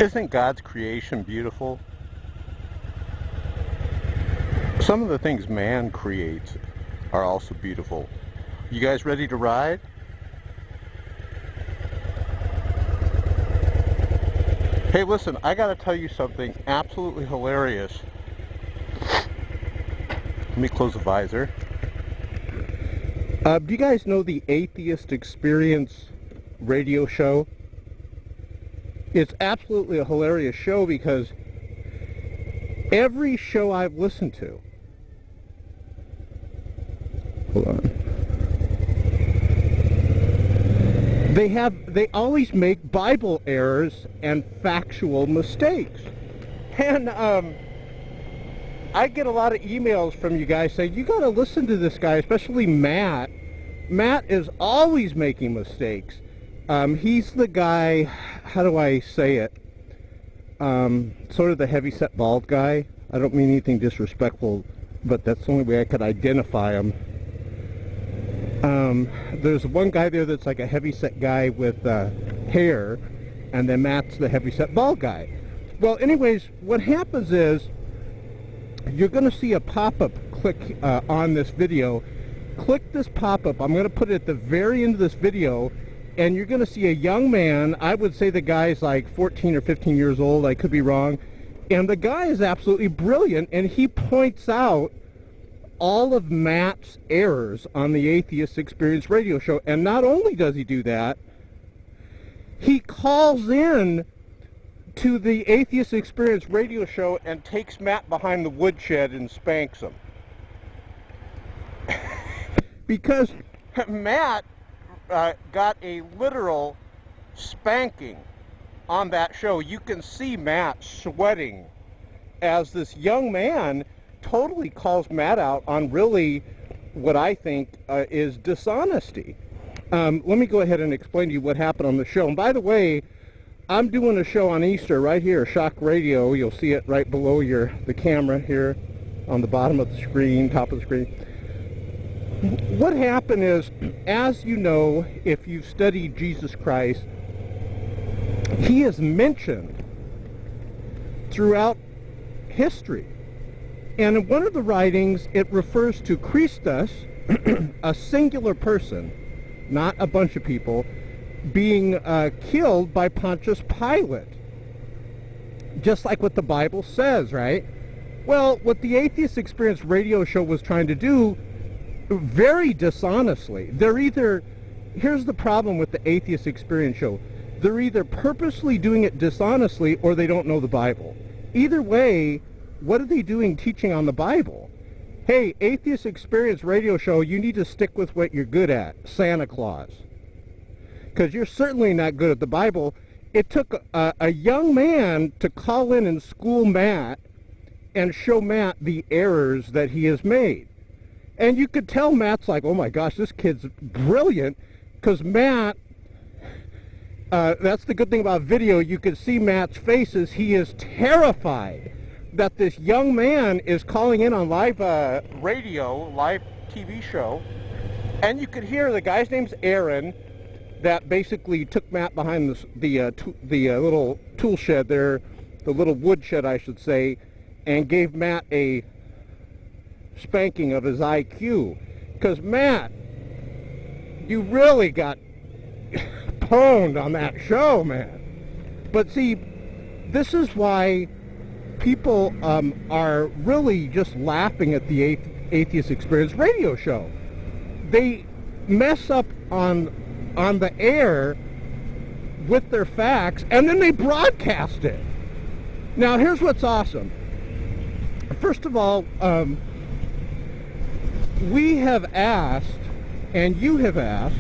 Isn't God's creation beautiful? Some of the things man creates are also beautiful. You guys ready to ride? Hey, listen, I gotta tell you something absolutely hilarious. Let me close the visor. Do you guys know the Atheist Experience radio show? It's absolutely a hilarious show because every show I've listened to, hold on, they always make Bible errors and factual mistakes. And I get a lot of emails from you guys saying, you gotta listen to this guy, especially Matt. Matt is always making mistakes. He's the guy, how do I say it? Sort of the heavy-set bald guy. I don't mean anything disrespectful, but that's the only way I could identify him. There's one guy there that's like a heavy-set guy with hair, and then Matt's the heavy-set bald guy. Well, anyways, what happens is you're going to see a pop-up click on this video. Click this pop-up. I'm going to put it at the very end of this video, and you're going to see a young man. I would say the guy's like 14 or 15 years old. I could be wrong. And the guy is absolutely brilliant, and he points out all of Matt's errors on the Atheist Experience radio show. And not only does he do that, he calls in to the Atheist Experience radio show and takes Matt behind the woodshed and spanks him. Because Matt got a literal spanking on that show. You can see Matt sweating as this young man totally calls Matt out on really what I think is dishonesty. Let me go ahead and explain to you what happened on the show. And by the way, I'm doing a show on Easter right here, Shock Radio. You'll see it right below the camera here on the bottom of the screen, top of the screen. What happened is, as you know, if you've studied Jesus Christ, he is mentioned throughout history. And in one of the writings, it refers to Christus, a singular person, not a bunch of people, being killed by Pontius Pilate. Just like what the Bible says, right? Well, what the Atheist Experience radio show was trying to do, very dishonestly, here's the problem with the Atheist Experience show. They're either purposely doing it dishonestly or they don't know the Bible. Either way, what are they doing teaching on the Bible? Hey, Atheist Experience radio show, you need to stick with what you're good at, Santa Claus. Because you're certainly not good at the Bible. It took a young man to call in and school Matt and show Matt the errors that he has made. And you could tell Matt's like, oh my gosh, this kid's brilliant, because Matt, that's the good thing about video, you could see Matt's faces. He is terrified that this young man is calling in on live radio, live TV show, and you could hear the guy's name's Aaron, that basically took Matt behind the little tool shed there, the little wood shed, I should say, and gave Matt a spanking of his IQ. Because Matt, you really got pwned on that show, man. But see, this is why people are really just laughing at the Atheist Experience radio show. They mess up on the air with their facts, and then they broadcast it. Now, here's what's awesome. First of all, we have asked, and you have asked,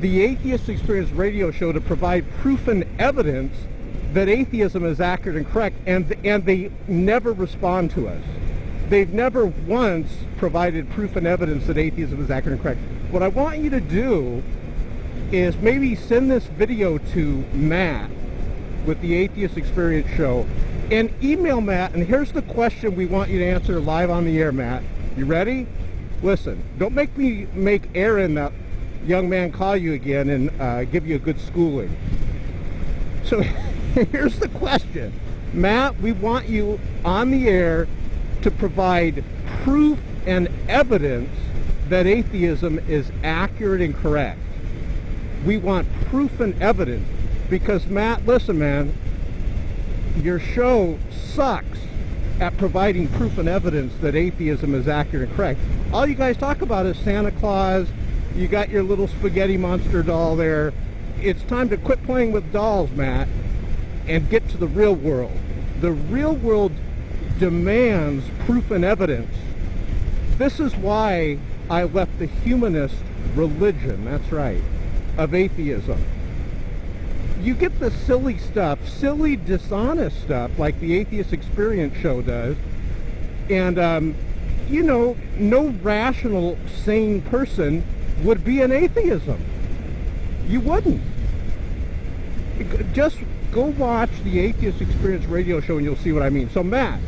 the Atheist Experience radio show to provide proof and evidence that atheism is accurate and correct, and they never respond to us. They've never once provided proof and evidence that atheism is accurate and correct. What I want you to do is maybe send this video to Matt with the Atheist Experience show and email Matt, and here's the question we want you to answer live on the air, Matt. You ready? Listen, don't make Aaron, that young man, call you again and give you a good schooling. So Here's the question. Matt, we want you on the air to provide proof and evidence that atheism is accurate and correct. We want proof and evidence because, Matt, listen, man, your show sucks at providing proof and evidence that atheism is accurate and correct. All you guys talk about is Santa Claus. You got your little spaghetti monster doll there. It's time to quit playing with dolls, Matt, and get to the real world. The real world demands proof and evidence. This is why I left the humanist religion, that's right, of atheism. You get the silly stuff, silly, dishonest stuff, like the Atheist Experience show does, and, you know, no rational, sane person would be in atheism. You wouldn't. Just go watch the Atheist Experience radio show and you'll see what I mean. So, Matt,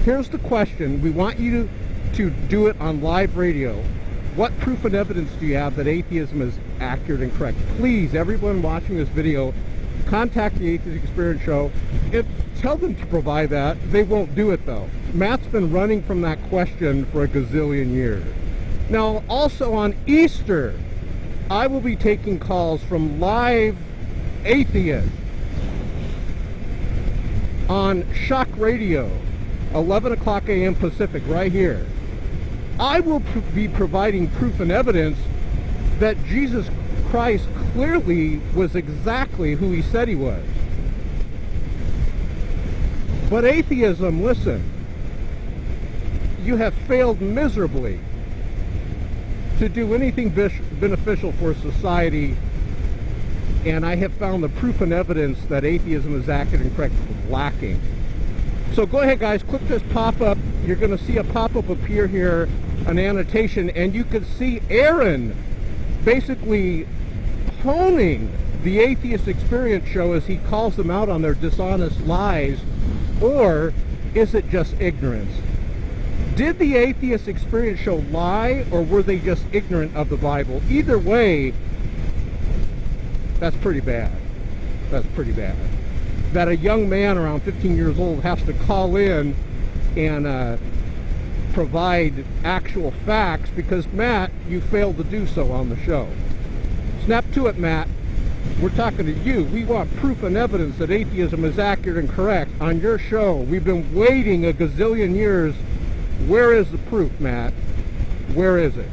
here's the question. We want you to do it on live radio. What proof and evidence do you have that atheism is accurate and correct? Please, everyone watching this video, contact the Atheist Experience show and tell them to provide that. They won't do it, though. Matt's been running from that question for a gazillion years. Now, also on Easter, I will be taking calls from live atheists on Shock Radio, 11 o'clock a.m. Pacific, right here. I will be providing proof and evidence that Jesus Christ clearly was exactly who he said he was. But atheism, listen, you have failed miserably to do anything beneficial for society, and I have found the proof and evidence that atheism is accurate and correct lacking. So go ahead, guys, click this pop-up. You're going to see a pop-up appear here, an annotation, and you can see Aaron basically honing the Atheist Experience show as he calls them out on their dishonest lies, or is it just ignorance? Did the Atheist Experience show lie, or were they just ignorant of the Bible? Either way, that's pretty bad. That's pretty bad. That a young man around 15 years old has to call in and provide actual facts because, Matt, you failed to do so on the show. Snap to it, Matt. We're talking to you. We want proof and evidence that atheism is accurate and correct on your show. We've been waiting a gazillion years. Where is the proof, Matt? Where is it?